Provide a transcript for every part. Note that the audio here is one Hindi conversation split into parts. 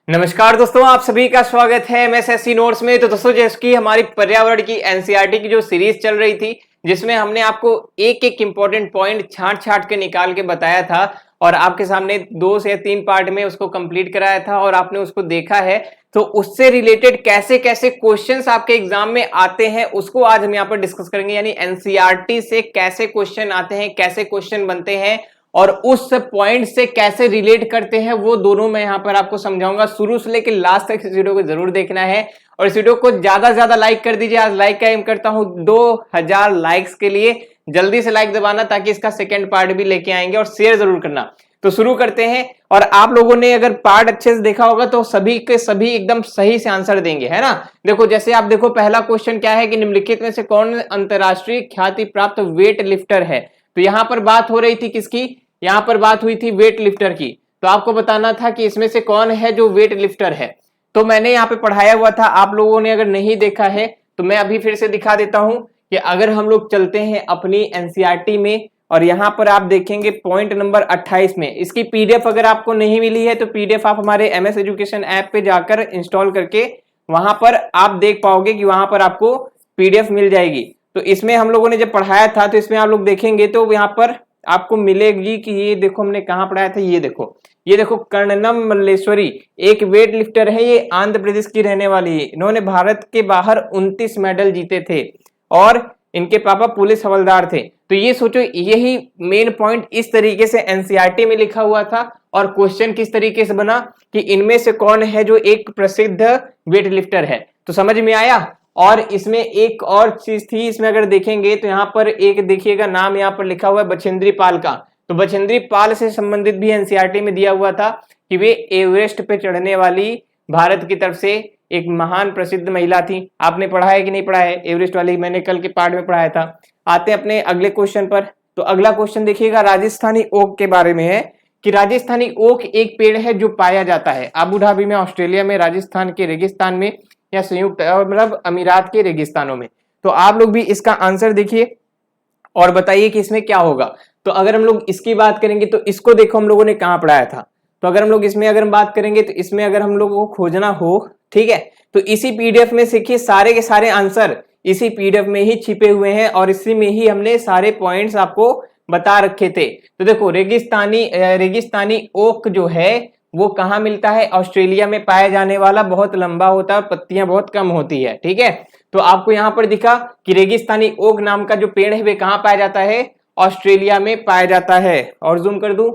नमस्कार दोस्तों, आप सभी का स्वागत है एमएसएससी नोट्स में। तो दोस्तों, जैसे कि हमारी पर्यावरण की एनसीईआरटी की जो सीरीज चल रही थी, जिसमें हमने आपको एक एक इंपॉर्टेंट पॉइंट छांट छांट के निकाल के बताया था और आपके सामने 2 से 3 पार्ट में उसको कंप्लीट कराया था और आपने उसको देखा है। तो उससे रिलेटेड कैसे कैसे क्वेश्चंस आपके एग्जाम में आते हैं उसको आज हम यहाँ पर डिस्कस करेंगे। यानी एनसीईआरटी से कैसे क्वेश्चन आते हैं, कैसे क्वेश्चन बनते हैं और उस पॉइंट से कैसे रिलेट करते हैं, वो दोनों मैं यहां पर आपको समझाऊंगा। शुरू से लेकर लास्ट तक इस वीडियो को जरूर देखना है और इस वीडियो को ज्यादा से ज्यादा लाइक कर दीजिए। आज लाइक का एम करता हूं 2000 लाइक्स के लिए। जल्दी से लाइक दबाना ताकि इसका सेकंड पार्ट भी लेके आएंगे और शेयर जरूर करना। तो शुरू करते हैं। और आप लोगों ने अगर पार्ट अच्छे से देखा होगा तो सभी के सभी एकदम सही से आंसर देंगे, है ना। देखो, जैसे आप देखो, पहला क्वेश्चन क्या है कि निम्नलिखित में से कौन अंतरराष्ट्रीय ख्याति प्राप्त वेट लिफ्टर है। तो यहां पर बात हो रही थी किसकी? यहां पर बात हुई थी वेट लिफ्टर की। तो आपको बताना था कि इसमें से कौन है जो वेट लिफ्टर है। तो मैंने यहाँ पे पढ़ाया हुआ था, आप लोगों ने अगर नहीं देखा है तो मैं अभी फिर से दिखा देता हूं कि अगर हम लोग चलते हैं अपनी एनसीईआरटी में और यहां पर आप देखेंगे पॉइंट नंबर 28 में इसकी पीडीएफ अगर आपको नहीं मिली है तो पीडीएफ आप हमारे एमएस एजुकेशन ऐप पे जाकर इंस्टॉल करके वहां पर आप देख पाओगे कि वहां पर आपको पीडीएफ मिल जाएगी। तो इसमें हम लोगों ने जब पढ़ाया था तो इसमें आप लोग देखेंगे तो यहाँ पर आपको मिलेगी कि ये देखो हमने कहां पढ़ाया था। ये देखो कर्णनम मल्लेश्वरी एक वेट लिफ्टर है। ये आंध्र प्रदेश की रहने वाली है। इन्होंने भारत के बाहर 29 मेडल जीते थे और इनके पापा पुलिस हवलदार थे। तो ये सोचो, यही मेन पॉइंट इस तरीके से एनसीईआरटी में लिखा हुआ था और क्वेश्चन किस तरीके से बना कि इनमें से कौन है जो एक प्रसिद्ध वेट लिफ्टर है। तो समझ में आया। और इसमें एक और चीज थी, इसमें अगर देखेंगे तो यहाँ पर एक देखिएगा नाम यहाँ पर लिखा हुआ है बछेंद्री पाल का। तो बछेंद्री पाल से संबंधित भी एनसीईआरटी में दिया हुआ था कि वे एवरेस्ट पे चढ़ने वाली भारत की तरफ से एक महान प्रसिद्ध महिला थी। आपने पढ़ा है कि नहीं पढ़ा है एवरेस्ट वाली? मैंने कल के पार्ट में पढ़ाया था। आते हैं अपने अगले क्वेश्चन पर। तो अगला क्वेश्चन देखिएगा राजस्थानी ओक के बारे में है कि राजस्थानी ओक एक पेड़ है जो पाया जाता है आबू धाबी में, ऑस्ट्रेलिया में, राजस्थान के रेगिस्तान में या संयुक्त मतलब अमीरात के रेगिस्तानों में। तो आप लोग भी इसका आंसर देखिए और बताइए कि इसमें क्या होगा। तो अगर हम लोग इसकी बात करेंगे तो इसको देखो हम लोगों ने कहां पढ़ाया था। तो अगर हम लोग इसमें अगर बात करेंगे तो इसमें अगर हम लोगों को खोजना हो, ठीक है, तो इसी पीडीएफ में सीखिए सारे के सारे आंसर इसी पीडीएफ में ही छिपे हुए हैं और इसी में ही हमने सारे पॉइंट्स आपको बता रखे थे। तो देखो, रेगिस्तानी ओक जो है वो कहाँ मिलता है? ऑस्ट्रेलिया में पाया जाने वाला, बहुत लंबा होता है, पत्तियां बहुत कम होती है, ठीक है। तो आपको यहाँ पर दिखा कि रेगिस्तानी ओक नाम का जो पेड़ है वे कहाँ पाया जाता है? ऑस्ट्रेलिया में पाया जाता है। और जूम कर दूं,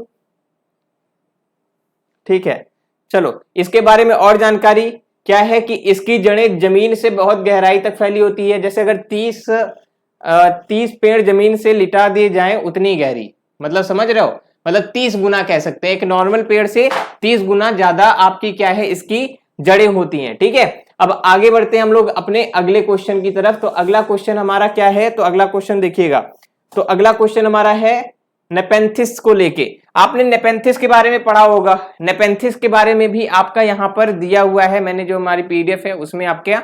ठीक है। चलो, इसके बारे में और जानकारी क्या है कि इसकी जड़ें जमीन से बहुत गहराई तक फैली होती है। जैसे अगर 30 पेड़ जमीन से लिटा दिए जाएं उतनी गहरी, मतलब समझ रहे हो, मतलब 30 गुना कह सकते हैं। एक नॉर्मल पेड़ से 30 गुना ज्यादा आपकी क्या है, इसकी जड़ें होती हैं, ठीक है। अब आगे बढ़ते हैं हम लोग अपने अगले क्वेश्चन की तरफ। तो अगला क्वेश्चन हमारा क्या है? तो अगला क्वेश्चन देखिएगा। तो अगला क्वेश्चन हमारा है नेपेंथिस को लेके। आपने नेपेंथिस के बारे में पढ़ा होगा। नेपेंथिस के बारे में भी आपका यहाँ पर दिया हुआ है, मैंने जो हमारी पीडीएफ है उसमें आपके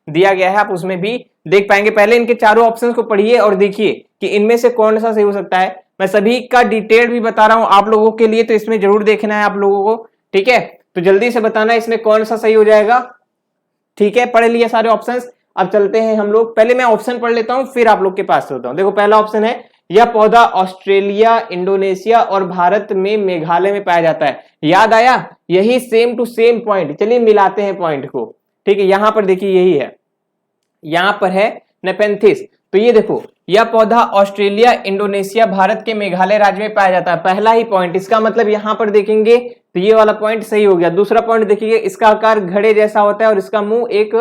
दिया गया है, आप उसमें भी देख पाएंगे। पहले इनके चारों ऑप्शंस को पढ़िए और देखिए कि इनमें से कौन सा सही हो सकता है। मैं सभी का डिटेल भी बता रहा हूं आप लोगों के लिए, तो इसमें जरूर देखना है आप लोगों को, ठीक है। तो जल्दी से बताना इसमें कौन सा सही हो जाएगा, ठीक है। पढ़ लिया सारे ऑप्शंस। अब चलते हैं हम लोग, पहले मैं ऑप्शन पढ़ लेता हूं फिर आप लोग के पास होता हूं। देखो, पहला ऑप्शन है यह पौधा ऑस्ट्रेलिया, इंडोनेशिया और भारत में मेघालय में पाया जाता है। याद आया? यही सेम टू सेम पॉइंट। चलिए मिलाते हैं पॉइंट को, ठीक है। यहां पर देखिए यही है, यहां पर है नेपेंथिस। तो ये देखो, यह पौधा ऑस्ट्रेलिया, इंडोनेशिया, भारत के मेघालय राज्य में पाया जाता है। पहला ही पॉइंट, इसका मतलब यहां पर देखेंगे तो ये वाला पॉइंट सही हो गया। दूसरा पॉइंट देखिए, इसका आकार घड़े जैसा होता है और इसका मुंह एक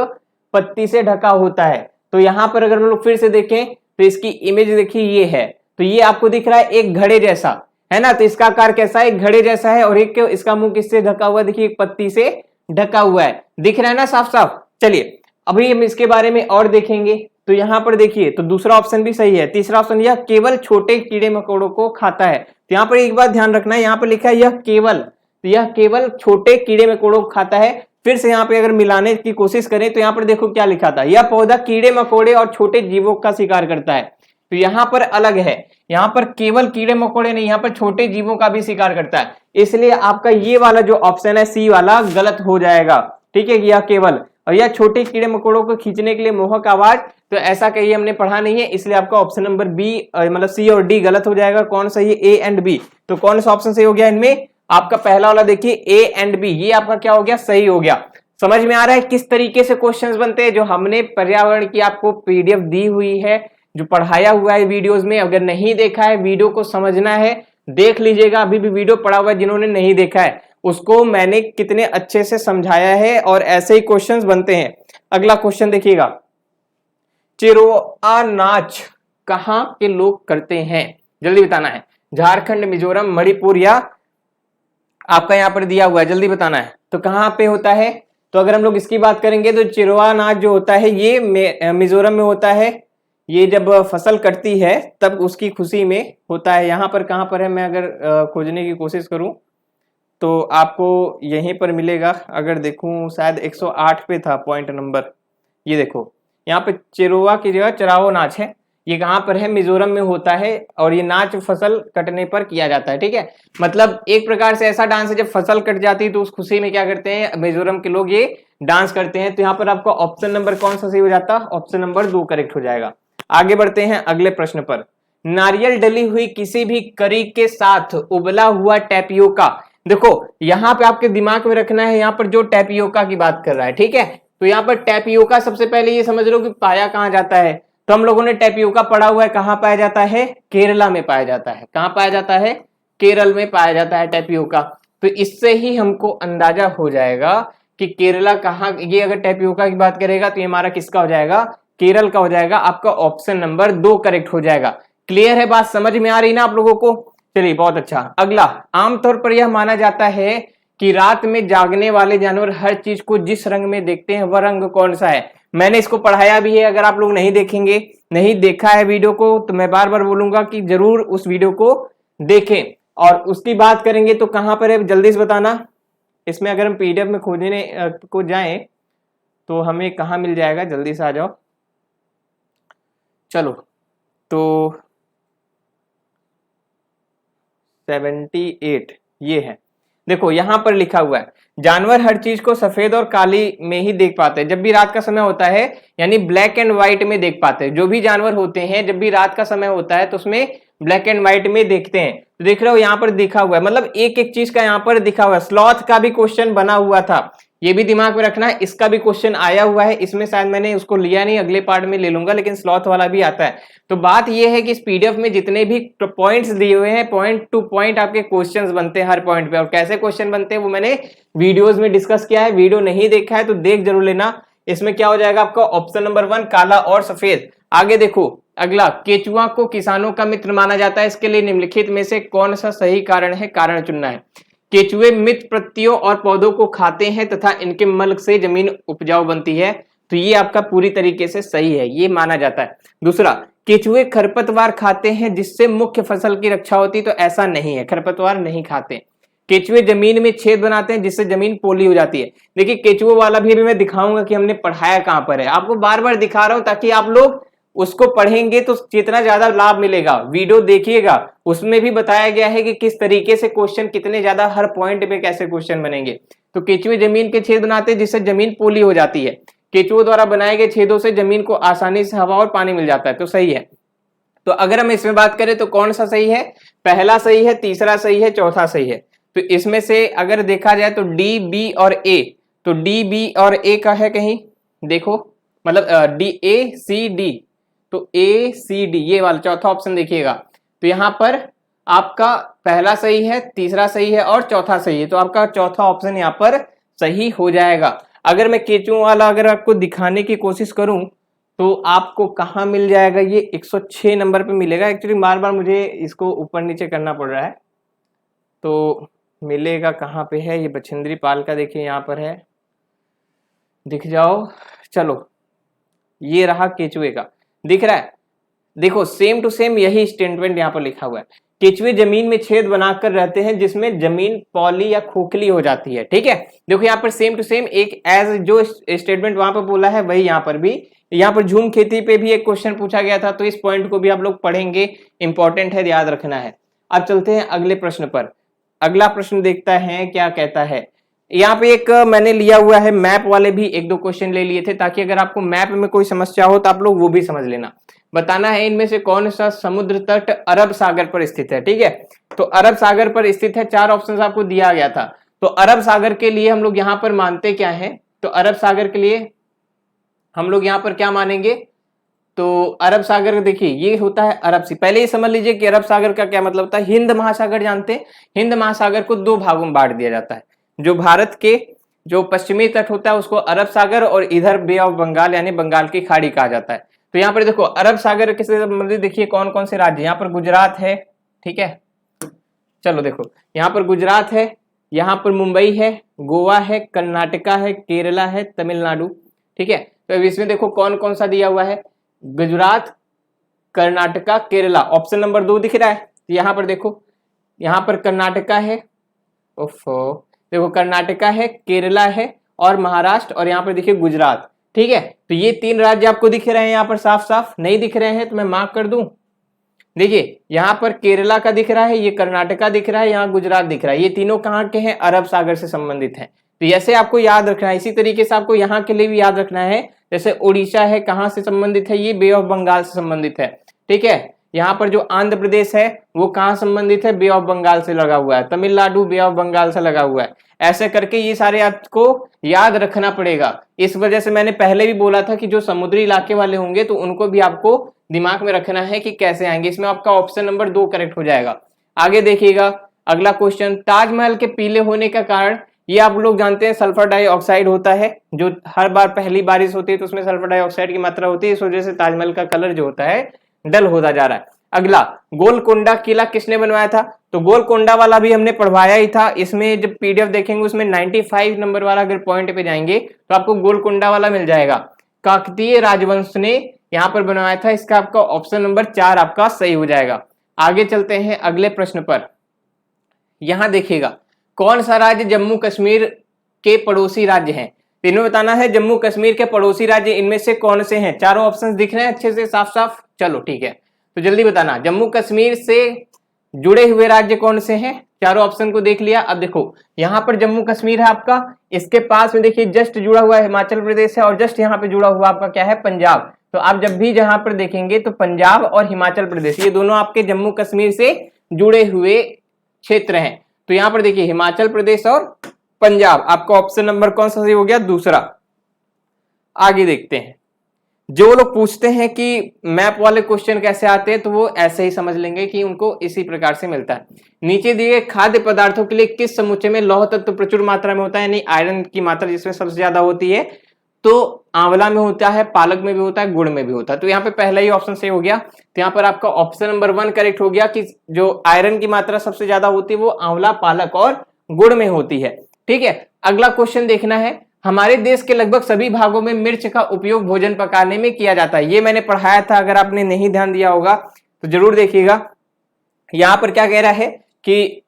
पत्ती से ढका होता है। तो यहां पर अगर हम लोग फिर से देखें तो इसकी इमेज देखिए, ये है। तो ये आपको दिख रहा है एक घड़े जैसा, है ना। तो इसका आकार कैसा है? एक घड़े जैसा है और एक इसका मुंह किससे ढका हुआ है? देखिए, एक पत्ती से ढका हुआ है। दिख रहा है ना साफ साफ। चलिए अभी हम इसके बारे में और देखेंगे। तो यहां पर देखिए, तो दूसरा ऑप्शन भी सही है। तीसरा ऑप्शन, यह केवल छोटे कीड़े मकोड़ों को खाता है। तो यहाँ पर एक बात ध्यान रखना है, यहाँ पर लिखा है यह केवल, तो यह केवल छोटे कीड़े मकोड़ों को खाता है। फिर से यहाँ पे अगर मिलाने की कोशिश करें तो यहाँ पर देखो क्या लिखा था, यह पौधा कीड़े मकोड़े और छोटे जीवों का शिकार करता है। तो यहाँ पर अलग है, यहाँ पर केवल कीड़े मकोड़े नहीं, यहाँ पर छोटे जीवों का भी शिकार करता है। इसलिए आपका ये वाला जो ऑप्शन है सी वाला गलत हो जाएगा। ठीक है, यह केवल और यह छोटे कीड़े मकोड़ों को खींचने के लिए मोहक आवाज, तो ऐसा कहीं हमने पढ़ा नहीं है, इसलिए आपका ऑप्शन नंबर बी मतलब सी और डी गलत हो जाएगा। कौन सही है? A and B. तो कौन सा ऑप्शन सही हो गया इनमें? आपका पहला वाला देखिए ए एंड बी, ये आपका क्या हो गया? सही हो गया। समझ में आ रहा है किस तरीके से क्वेश्चंस बनते हैं? जो हमने पर्यावरण की आपको पीडीएफ दी हुई है, जो पढ़ाया हुआ है वीडियोस में, अगर नहीं देखा है, वीडियो को समझना है, देख लीजिएगा। अभी भी वीडियो पड़ा हुआ है, जिन्होंने नहीं देखा है उसको मैंने कितने अच्छे से समझाया है और ऐसे ही क्वेश्चंस बनते हैं। अगला क्वेश्चन देखिएगा, चिरोआ नाच कहां के लोग करते हैं? जल्दी बताना है। झारखंड, मिजोरम, मणिपुर या आपका यहां पर दिया हुआ है, जल्दी बताना है। तो कहां पे होता है? तो अगर हम लोग इसकी बात करेंगे तो चिरोआ नाच जो होता है ये मिजोरम में होता है। ये जब फसल कटती है तब उसकी खुशी में होता है। यहाँ पर कहाँ पर है, मैं अगर खोजने की कोशिश करूं तो आपको यहीं पर मिलेगा। अगर देखूं शायद 108 पे था पॉइंट नंबर, ये देखो यहाँ पे चिरोआ की जगह चिराओ नाच है। ये कहाँ पर है? मिजोरम में होता है और ये नाच फसल कटने पर किया जाता है। ठीक है, मतलब एक प्रकार से ऐसा डांस है जब फसल कट जाती है तो उस खुशी में क्या करते हैं मिजोरम के लोग, ये डांस करते हैं। तो यहाँ पर आपका ऑप्शन नंबर कौन सा सही हो जाता? ऑप्शन नंबर 2 करेक्ट हो जाएगा। आगे बढ़ते हैं अगले प्रश्न पर। नारियल डली हुई किसी भी करी के साथ उबला हुआ टैपियोका। देखो यहाँ पे आपके दिमाग में रखना है, यहाँ पर जो टैपियोका की बात कर रहा है, ठीक है, तो यहाँ पर टैपियोका सबसे पहले ये समझ लो कि पाया कहाँ जाता है। तो हम लोगों ने टैपियोका पढ़ा हुआ है, कहाँ पाया जाता है? केरला में पाया जाता है। कहाँ पाया जाता है? केरल में पाया जाता है टैपियोका। तो इससे ही हमको अंदाजा हो जाएगा कि केरला कहाँ, ये अगर टैपियोका की बात करेगा तो ये हमारा किसका हो जाएगा? केरल का हो जाएगा। आपका ऑप्शन नंबर 2 करेक्ट हो जाएगा। क्लियर है बात? समझ में आ रही ना आप लोगों को? चलिए बहुत अच्छा। अगला, आमतौर पर यह माना जाता है कि रात में जागने वाले जानवर हर चीज को जिस रंग में देखते हैं वह रंग कौन सा है? मैंने इसको पढ़ाया भी है। अगर आप लोग नहीं देखेंगे, नहीं देखा है वीडियो को, तो मैं बार बार बोलूंगा कि जरूर उस वीडियो को देखें। और उसकी बात करेंगे तो कहां पर है, जल्दी से बताना। इसमें अगर हम पीडीएफ में खोजने को जाएं तो हमें कहां मिल जाएगा? जल्दी से आ जाओ। चलो तो 78 ये है। देखो यहां पर लिखा हुआ है, जानवर हर चीज को सफेद और काली में ही देख पाते हैं। जब भी रात का समय होता है यानी ब्लैक एंड व्हाइट में देख पाते हैं। जो भी जानवर होते हैं जब भी रात का समय होता है तो उसमें ब्लैक एंड व्हाइट में देखते हैं। तो देख रहे हो यहाँ पर दिखा हुआ है, मतलब एक एक चीज का यहाँ पर दिखा हुआ है। स्लॉथ का भी क्वेश्चन बना हुआ था, ये भी दिमाग में रखना है। इसका भी क्वेश्चन आया हुआ है, इसमें शायद मैंने उसको लिया नहीं, अगले पार्ट में ले लूंगा, लेकिन स्लॉथ वाला भी आता है। तो बात यह है कि इस पीडीएफ में जितने भी पॉइंट्स दिए हुए हैं, पॉइंट टू पॉइंट आपके क्वेश्चंस बनते हैं हर पॉइंट पे। और कैसे क्वेश्चन बनते हैं वो मैंने वीडियोस में डिस्कस किया है। वीडियो नहीं देखा है तो देख जरूर लेना। इसमें क्या हो जाएगा आपका? ऑप्शन नंबर 1 काला और सफेद। आगे देखो अगला, केचुआ को किसानों का मित्र माना जाता है। इसके लिए निम्नलिखित में से कौन सा सही कारण है? कारण चुनना है। केचुए मित्र पत्तियों और पौधों को खाते हैं तथा इनके मल से जमीन उपजाऊ बनती है। तो ये आपका पूरी तरीके से सही है, ये माना जाता है। दूसरा, केचुए खरपतवार खाते हैं जिससे मुख्य फसल की रक्षा होती, तो ऐसा नहीं है, खरपतवार नहीं खाते। केचुए जमीन में छेद बनाते हैं जिससे जमीन पोली हो जाती है। देखिए केचुओं वाला भी अभी मैं दिखाऊंगा कि हमने पढ़ाया कहां पर है। आपको बार बार दिखा रहा हूं ताकि आप लोग उसको पढ़ेंगे तो जितना ज्यादा लाभ मिलेगा। वीडियो देखिएगा, उसमें भी बताया गया है कि किस तरीके से क्वेश्चन कितने ज्यादा हर पॉइंट पे कैसे क्वेश्चन बनेंगे। तो केचुए जमीन के छेद बनाते हैं जिससे जमीन पोली हो जाती है। केचुओं द्वारा बनाए गए छेदों से जमीन को आसानी से हवा और पानी मिल जाता है, तो सही है। तो अगर हम इसमें बात करें तो कौन सा सही है? पहला सही है, तीसरा सही है, चौथा सही है। तो इसमें से अगर देखा जाए तो डी, बी और ए, तो डी, बी और ए का है कहीं देखो, मतलब डी, ए, सी, डी, तो ए, सी, डी ये वाला चौथा ऑप्शन देखिएगा। तो यहाँ पर आपका पहला सही है, तीसरा सही है और चौथा सही है। तो आपका चौथा ऑप्शन यहाँ पर सही हो जाएगा। अगर मैं केचुओं वाला अगर आपको दिखाने की कोशिश करूं तो आपको कहाँ मिल जाएगा? ये 106 नंबर पे मिलेगा। एक्चुअली बार बार मुझे इसको ऊपर नीचे करना पड़ रहा है, तो मिलेगा कहाँ पे है? ये बछेंद्री पाल का देखिए यहाँ पर है, दिख जाओ। चलो ये रहा केचुए का, दिख रहा है? देखो सेम टू सेम यही स्टेटमेंट यहाँ पर लिखा हुआ है। केचुए जमीन में छेद बनाकर रहते हैं जिसमें जमीन पॉली या खोखली हो जाती है। ठीक है, देखो यहाँ पर सेम टू सेम एक एज जो स्टेटमेंट वहां पर बोला है वही यहाँ पर भी। यहाँ पर झूम खेती पे भी एक क्वेश्चन पूछा गया था, तो इस पॉइंट को भी आप लोग पढ़ेंगे, इंपॉर्टेंट है, याद रखना है। अब चलते हैं अगले प्रश्न पर। अगला प्रश्न देखता है क्या कहता है। यहाँ पे एक मैंने लिया हुआ है, मैप वाले भी एक दो क्वेश्चन ले लिए थे ताकि अगर आपको मैप में कोई समस्या हो तो आप लोग वो भी समझ लेना। बताना है इनमें से कौन सा समुद्र तट अरब सागर पर स्थित है। ठीक है, तो अरब सागर पर स्थित है, 4 ऑप्शन आपको दिया गया था। तो अरब सागर के लिए हम लोग यहाँ पर मानते क्या है, तो अरब सागर के लिए हम लोग यहाँ पर क्या मानेंगे, तो अरब सागर देखिए ये होता है अरब सी, पहले ये समझ लीजिए कि अरब सागर का क्या मतलब होता है। हिंद महासागर जानते हैं, हिंद महासागर को 2 भागों में बांट दिया जाता है। जो भारत के जो पश्चिमी तट होता है उसको अरब सागर और इधर बे ऑफ बंगाल यानी बंगाल की खाड़ी कहा जाता है। तो यहाँ पर देखो अरब सागर के संबंधित देखिए कौन कौन से राज्य, यहाँ पर गुजरात है। ठीक है, चलो देखो यहाँ पर गुजरात है, यहाँ पर मुंबई है, गोवा है, कर्नाटका है, केरला है, तमिलनाडु। ठीक है, तो अब इसमें देखो कौन कौन सा दिया हुआ है, गुजरात, कर्नाटका, केरला। ऑप्शन नंबर 2 दिख रहा है, यहाँ पर देखो, यहाँ पर कर्नाटका है, ओफो देखो कर्नाटका है, केरला है और महाराष्ट्र, और यहाँ पर देखिए गुजरात। ठीक है, तो ये 3 राज्य आपको दिख रहे हैं, यहाँ पर साफ साफ नहीं दिख रहे हैं तो मैं मार्क कर दूं। देखिए यहाँ पर केरला का दिख रहा है, ये कर्नाटका दिख रहा है, यहाँ गुजरात दिख रहा है, ये तीनों कहाँ के हैं, अरब सागर से संबंधित हैं। तो ऐसे आपको याद रखना है। इसी तरीके से आपको यहाँ के लिए भी याद रखना है, जैसे उड़ीसा है कहाँ से संबंधित है, ये बे ऑफ बंगाल से संबंधित है। ठीक है, यहाँ पर जो आंध्र प्रदेश है वो कहाँ संबंधित है, बे ऑफ बंगाल से लगा हुआ है, तमिलनाडु बे ऑफ बंगाल से लगा हुआ है। ऐसे करके ये सारे आपको याद रखना पड़ेगा। इस वजह से मैंने पहले भी बोला था कि जो समुद्री इलाके वाले होंगे तो उनको भी आपको दिमाग में रखना है कि कैसे आएंगे। इसमें आपका ऑप्शन नंबर 2 करेक्ट हो जाएगा। आगे देखिएगा अगला क्वेश्चन, ताजमहल के पीले होने का कारण, ये आप लोग जानते हैं सल्फर डाइऑक्साइड होता है, जो हर बार पहली बारिश होती है तो उसमें सल्फर डाइऑक्साइड की मात्रा होती है, इस वजह से ताजमहल का कलर जो होता है डल होता जा रहा है। अगला, गोलकोंडा किला किसने बनवाया था, तो गोलकोंडा वाला भी हमने पढ़वाया ही था। इसमें जब पीडीएफ देखेंगे उसमें 95 नंबर वाला अगर पॉइंट पे जाएंगे तो आपको गोलकोंडा वाला मिल जाएगा। काकतीय राजवंश ने यहाँ पर बनवाया था, इसका आपका ऑप्शन नंबर 4 आपका सही हो जाएगा। आगे चलते हैं अगले प्रश्न पर। यहां देखिएगा कौन सा राज्य जम्मू कश्मीर के पड़ोसी राज्य हैं, इनमें बताना है जम्मू कश्मीर के पड़ोसी राज्य इनमें से कौन से हैं। चारों ऑप्शंस दिख रहे हैं अच्छे से साफ साफ, चलो ठीक है तो जल्दी बताना, जम्मू कश्मीर से जुड़े हुए राज्य कौन से हैं। चारों ऑप्शन को देख लिया। अब देखो यहाँ पर जम्मू कश्मीर है आपका, इसके पास में देखिए जस्ट जुड़ा हुआ हिमाचल प्रदेश है और जस्ट यहाँ पे जुड़ा हुआ आपका क्या है, पंजाब। तो आप जब भी जहां पर देखेंगे तो पंजाब और हिमाचल प्रदेश ये दोनों आपके जम्मू कश्मीर से जुड़े हुए क्षेत्र हैं। तो यहाँ पर देखिए हिमाचल प्रदेश और पंजाब, आपका ऑप्शन नंबर कौन सा सही हो गया, दूसरा। आगे देखते हैं, जो लोग पूछते हैं कि मैप वाले क्वेश्चन कैसे आते हैं तो वो ऐसे ही समझ लेंगे कि उनको इसी प्रकार से मिलता है। नीचे दिए खाद्य पदार्थों के लिए किस समुच्चय में लौह तत्व प्रचुर मात्रा में होता है, यानी आयरन की मात्रा जिसमें सबसे ज्यादा होती है, तो आंवला में होता है, पालक में भी होता है, गुड़ में भी होता है। तो यहाँ पे पहला ही ऑप्शन सही हो गया। तो यहाँ पर आपका ऑप्शन नंबर 1 करेक्ट हो गया कि जो आयरन की मात्रा सबसे ज्यादा होती है वो आंवला, पालक और गुड़ में होती है। ठीक है, अगला क्वेश्चन देखना है, हमारे देश के लगभग सभी भागों में मिर्च का उपयोग भोजन पकाने में किया जाता है। ये मैंने पढ़ाया था, अगर आपने नहीं ध्यान दिया होगा तो जरूर देखिएगा। यहाँ पर क्या कह रहा है कि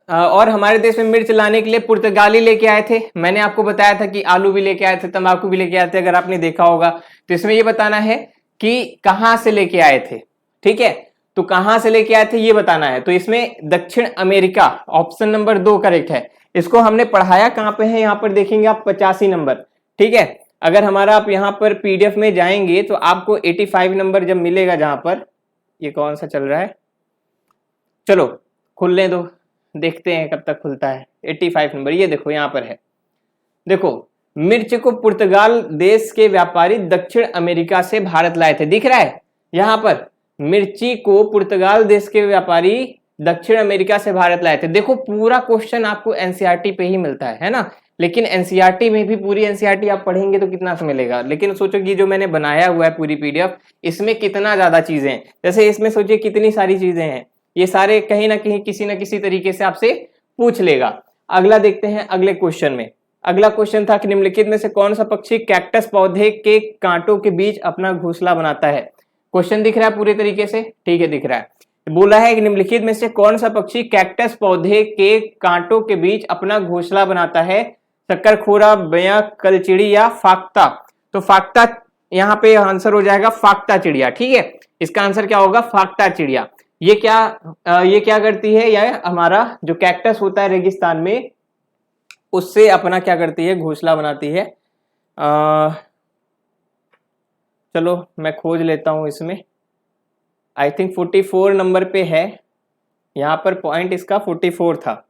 और हमारे देश में मिर्च लाने के लिए पुर्तगाली लेके आए थे। मैंने आपको बताया था कि आलू भी लेके आए थे, तंबाकू भी लेके आए थे, अगर आपने देखा होगा। तो इसमें ये बताना है कि कहां से लेके आए थे। ठीक है, तो कहां से लेके आए थे ये बताना है। तो इसमें दक्षिण अमेरिका, ऑप्शन नंबर 2 करेक्ट है। इसको हमने पढ़ाया कहां पे है, यहाँ पर देखेंगे आप 85 नंबर। ठीक है, अगर हमारा आप यहाँ पर पीडीएफ में जाएंगे तो आपको 85 नंबर जब मिलेगा, जहां पर ये कौन सा चल रहा है, चलो खुलने दो, देखते हैं कब तक खुलता है। 85 नंबर ये देखो यहाँ पर है। देखो मिर्च को पुर्तगाल देश के व्यापारी दक्षिण अमेरिका से भारत लाए थे, दिख रहा है यहाँ पर, मिर्ची को पुर्तगाल देश के व्यापारी दक्षिण अमेरिका से भारत लाए थे। देखो पूरा क्वेश्चन आपको एनसीईआरटी पे ही मिलता है ना, लेकिन एनसीईआरटी में भी पूरी एनसीईआरटी आप पढ़ेंगे तो कितना समय मिलेगा। लेकिन सोचो कि जो मैंने बनाया हुआ है पूरी पीडीएफ, इसमें कितना ज्यादा चीजें हैं, जैसे इसमें सोचिए कितनी सारी चीजें हैं, ये सारे कहीं ना कहीं किसी ना किसी तरीके से आपसे पूछ लेगा। अगला देखते हैं अगले क्वेश्चन में। अगला क्वेश्चन था कि निम्नलिखित में से कौन सा पक्षी कैक्टस पौधे के कांटों के बीच अपना घोंसला बनाता है। क्वेश्चन दिख रहा है पूरे तरीके से, ठीक है दिख रहा है। बोला है कि निम्नलिखित में से कौन सा पक्षी कैक्टस पौधे के कांटों के बीच अपना घोंसला बनाता है, शक्करखोरा, बया, कलचिड़ी या फाख्ता। तो फाख्ता यहाँ पे आंसर हो जाएगा, फाख्ता चिड़िया। ठीक है, इसका आंसर क्या होगा, फाख्ता चिड़िया। ये क्या करती है, यह हमारा जो कैक्टस होता है रेगिस्तान में, उससे अपना क्या करती है, घोंसला बनाती है। चलो मैं खोज लेता हूं इसमें, आई थिंक 44 नंबर पे है, यहाँ पर पॉइंट इसका 44 था,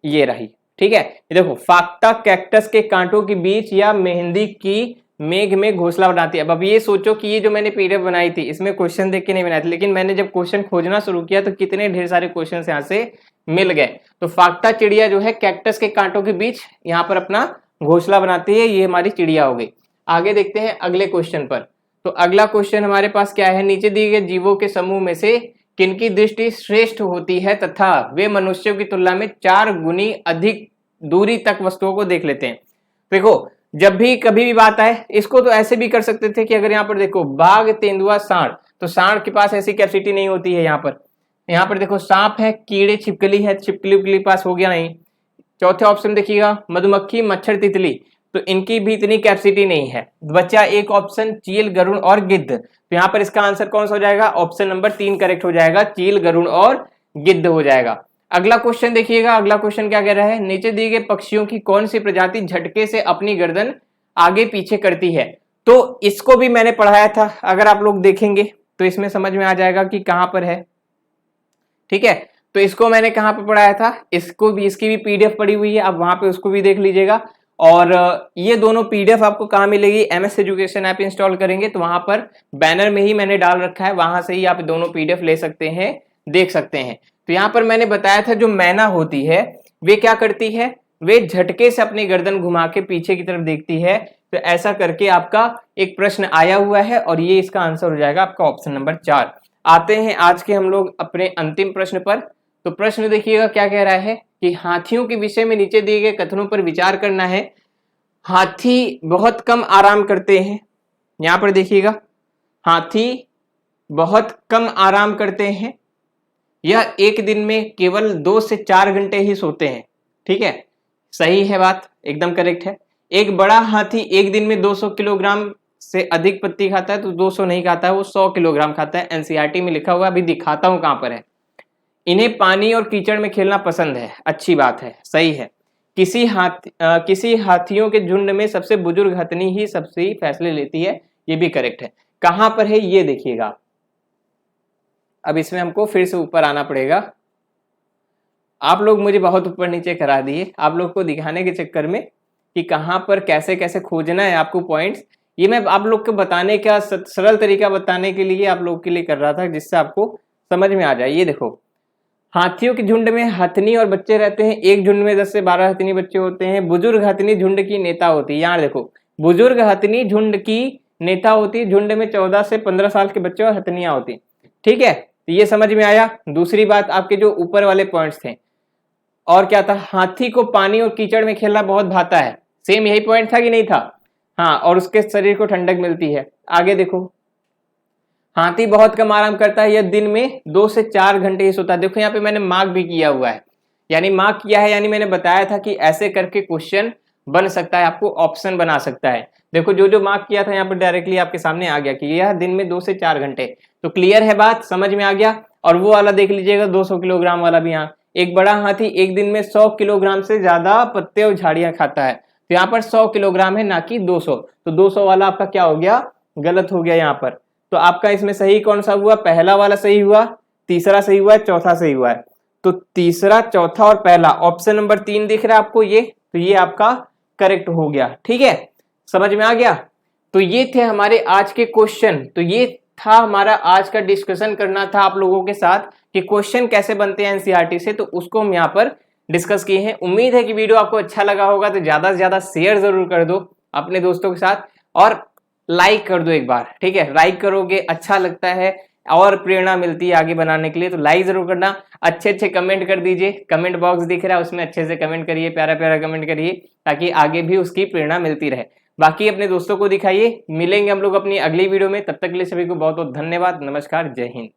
ये रही। ठीक है, ये देखो, फाक्टा कैक्टस के कांटों के बीच या मेहंदी की मेघ में घोंसला बनाती है। अब ये सोचो कि ये जो मैंने पीडीएफ बनाई थी, इसमें क्वेश्चन देख के नहीं बनाई थी, लेकिन मैंने जब क्वेश्चन खोजना शुरू किया तो कितने ढेर सारे क्वेश्चन यहाँ से मिल गए। तो फाक्टा चिड़िया जो है कैक्टस के कांटों के बीच यहाँ पर अपना घोंसला बनाती है, ये हमारी चिड़िया हो गई। आगे देखते हैं अगले क्वेश्चन पर। तो अगला क्वेश्चन हमारे पास क्या है, नीचे दिए गए जीवों के समूह में से किनकी दृष्टि श्रेष्ठ होती है तथा वे मनुष्यों की तुलना में 4 गुनी अधिक दूरी तक वस्तुओं को देख लेते हैं। देखो, जब भी कभी भी बात आए, इसको तो ऐसे भी कर सकते थे कि अगर यहाँ पर देखो बाघ, तेंदुआ, सांड, तो सांड के पास ऐसी कैपेसिटी नहीं होती है। यहाँ पर देखो सांप है, कीड़े, छिपकली है, छिपकली पास हो गया नहीं। चौथे ऑप्शन देखिएगा मधुमक्खी, मच्छर, तितली, तो इनकी भी इतनी कैपेसिटी नहीं है। बचा एक ऑप्शन चील, गरुड़ और गिद्ध। तो यहाँ पर इसका आंसर कौन सा हो जाएगा, ऑप्शन नंबर 3 करेक्ट हो जाएगा, चील, गरुड़ और गिद्ध हो जाएगा। अगला क्वेश्चन देखिएगा, अगला क्वेश्चन क्या कह रहा है, नीचे दिए गए पक्षियों की कौन सी प्रजाति झटके से अपनी गर्दन आगे पीछे करती है। तो इसको भी मैंने पढ़ाया था, अगर आप लोग देखेंगे तो इसमें समझ में आ जाएगा कि कहां पर है। ठीक है, तो इसको मैंने कहां पर पढ़ाया था, इसको भी, इसकी भी पीडीएफ पड़ी हुई है, आप वहां पे उसको भी देख लीजिएगा। और ये दोनों पीडीएफ आपको कहां मिलेगी, एमएस एजुकेशन ऐप इंस्टॉल करेंगे तो वहां पर बैनर में ही मैंने डाल रखा है, वहां से ही आप दोनों पीडीएफ ले सकते हैं, देख सकते हैं। तो यहाँ पर मैंने बताया था जो मैना होती है वे क्या करती है, वे झटके से अपनी गर्दन घुमा के पीछे की तरफ देखती है। तो ऐसा करके आपका एक प्रश्न आया हुआ है और ये इसका आंसर हो जाएगा आपका ऑप्शन नंबर 4। आते हैं आज के हम लोग अपने अंतिम प्रश्न पर। तो प्रश्न देखिएगा क्या कह रहा है कि हाथियों के विषय में नीचे दिए गए कथनों पर विचार करना है। हाथी बहुत कम आराम करते हैं, यहां पर देखिएगा, हाथी बहुत कम आराम करते हैं, यह एक दिन में केवल 2 से 4 घंटे ही सोते हैं। ठीक है, सही है बात, एकदम करेक्ट है। एक बड़ा हाथी एक दिन में 200 किलोग्राम से अधिक पत्ती खाता है, तो 200 नहीं खाता है, वो 100 किलोग्राम खाता है, एनसीईआरटी में लिखा हुआ, अभी दिखाता हूं कहां पर है। इन्हें पानी और कीचड़ में खेलना पसंद है, अच्छी बात है, सही है। किसी हाथियों के झुंड में सबसे बुजुर्ग हथनी ही सबसे फैसले लेती है, ये भी करेक्ट है। कहां पर है ये देखिएगा, अब इसमें हमको फिर से ऊपर आना पड़ेगा। आप लोग मुझे बहुत ऊपर नीचे करा दिए, आप लोग को दिखाने के चक्कर में कि कहां पर कैसे कैसे खोजना है आपको पॉइंट्स, ये मैं आप लोग को बताने का सरल तरीका बताने के लिए आप लोग के लिए कर रहा था, जिससे आपको समझ में आ जाए। ये देखो, हाथियों के झुंड में हथनी और बच्चे रहते हैं, एक झुंड में 10 से 12 हथनी बच्चे होते हैं। बुजुर्ग हथनी झुंड की नेता होती है, यहाँ देखो, बुजुर्ग हथनी झुंड की नेता होती है, झुंड में 14 से 15 साल के बच्चे और हथनियां होती। ठीक है, तो ये समझ में आया। दूसरी बात, आपके जो ऊपर वाले पॉइंट्स थे, और क्या था, हाथी को पानी और कीचड़ में खेलना बहुत भाता है, सेम यही पॉइंट था कि नहीं था, हाँ, और उसके शरीर को ठंडक मिलती है। आगे देखो, हाथी बहुत कम आराम करता है, यह दिन में 2 से 4 घंटे ही सोता है। देखो यहाँ पे मैंने मार्क भी किया हुआ है, यानी मार्क किया है, यानी मैंने बताया था कि ऐसे करके क्वेश्चन बन सकता है, आपको ऑप्शन बना सकता है। देखो जो जो मार्क किया था यहाँ पर डायरेक्टली आपके सामने आ गया कि यह दिन में 2 से 4 घंटे। तो क्लियर है बात, समझ में आ गया। और वो वाला देख लीजिएगा 200 किलोग्राम वाला भी, यहाँ एक बड़ा हाथी एक दिन में 100 किलोग्राम से ज्यादा पत्ते और झाड़ियां खाता है, तो यहाँ पर 100 किलोग्राम है ना कि 200, तो 200 वाला आपका क्या हो गया, गलत हो गया यहाँ पर। तो आपका इसमें सही कौन सा हुआ, पहला वाला सही हुआ, तीसरा सही हुआ है, चौथा सही हुआ है। तो तीसरा, चौथा और पहला, ऑप्शन नंबर 3 दिख रहा है आपको ये, तो ये आपका करेक्ट हो गया। ठीक है, समझ में आ गया। तो ये थे हमारे आज के क्वेश्चन, तो ये था हमारा आज का डिस्कशन करना था आप लोगों के साथ कि क्वेश्चन कैसे बनते हैं एनसीईआरटी से, तो उसको हम यहाँ पर डिस्कस किए हैं। उम्मीद है कि वीडियो आपको अच्छा लगा होगा, तो ज्यादा से ज्यादा शेयर जरूर कर दो अपने दोस्तों के साथ और लाइक कर दो एक बार। ठीक है, लाइक करोगे अच्छा लगता है और प्रेरणा मिलती है आगे बनाने के लिए, तो लाइक जरूर करना। अच्छे अच्छे कमेंट कर दीजिए, कमेंट बॉक्स दिख रहा है उसमें अच्छे से कमेंट करिए, प्यारा प्यारा कमेंट करिए, ताकि आगे भी उसकी प्रेरणा मिलती रहे। बाकी अपने दोस्तों को दिखाइए। मिलेंगे हम लोग अपनी अगली वीडियो में, तब तक के लिए सभी को बहुत बहुत धन्यवाद। नमस्कार, जय हिंद।